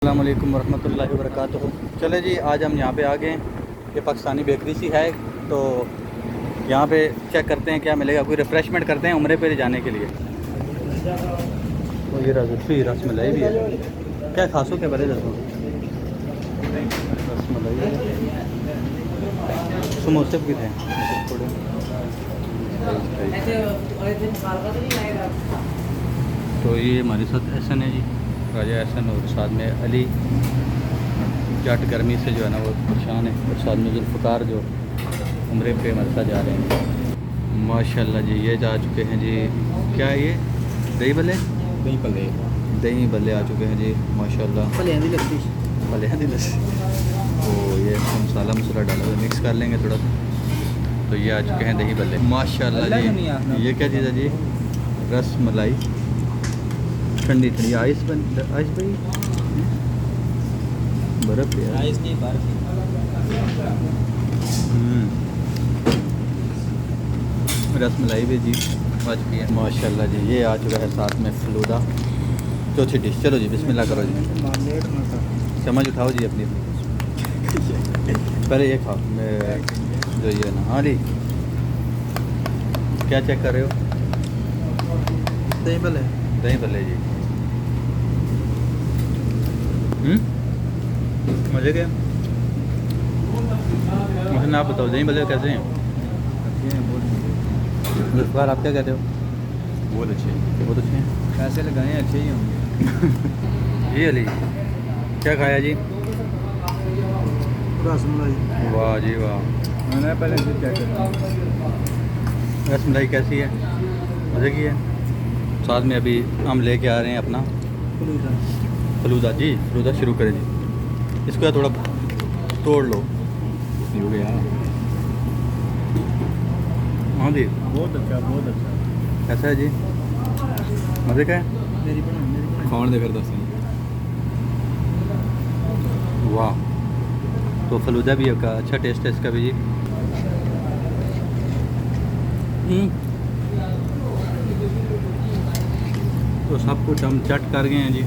अस्सलाम वालेकुम रहमतुल्लाहि व बरकातुहू। चले जी, आज हम यहाँ पे आ गए हैं। ये पाकिस्तानी बेकरी सी है, तो यहाँ पे चेक करते हैं क्या मिलेगा। कोई रिफ़्रेशमेंट करते हैं उम्रे पे जाने के लिए। तो ये रसमलाई भी है। क्या खासो क्या बड़े रसमलाई समोसे भी थे थोड़े। तो ये हमारे साथ एहसन है जी, राजा एहसन, और साथ में अली जट गर्मी से जो है ना वो परेशान है, और साथ में जुल्फ़कार जो उम्रे पे हमारे साथ जा रहे हैं माशाल्लाह जी। ये जा चुके हैं जी, क्या है ये, दही भल्ले दही भल्ले आ चुके हैं जी माशाल्लाह। फलियां दी लस्सी। तो ये मसाला डाला हुआ मिक्स कर लेंगे थोड़ा सा। तो ये आ चुके हैं दही भल्ले माशाल्लाह जी। ये क्या चीज़ है जी, रस मलाई ठंडी आइस भाई, बर्फ़ है आइस नहीं बर्फ़। रसमलाई भी जी आ चुकी है माशाल्लाह जी। ये आ चुका है साथ में फलूदा, चौथी डिश। चलो जी बिस्मिल्लाह करो जी, समझ उठाओ जी अपनी। पहले ये खाओ जो ये ना। हाँ जी, क्या चेक कर रहे हो? दही भल्ले जी। मज़े के मतलब आप बताओ दही भल्ले कैसे हैं? जुल्फ़कार आप क्या कहते हो? बहुत अच्छे हैं। पैसे लगाए अच्छे ही होंगे। जी अली क्या खाया जी? रसमलाई। वाह जी वाह। मैंने पहले से चेक किया। रसमलाई कैसी है? मज़े की है। साथ में अभी हम लेके आ रहे हैं अपना फलूदा जी। फलूदा शुरू करें जी। इसको थोड़ा तोड़ लो। हो गया। हाँ जी बहुत अच्छा। कैसा है जी? मज़े का है। मेरी खान दे फिर दस। वाह। तो फलूदा भी का अच्छा टेस्ट है इसका भी जी। तो सब कुछ हम चट कर गए हैं जी।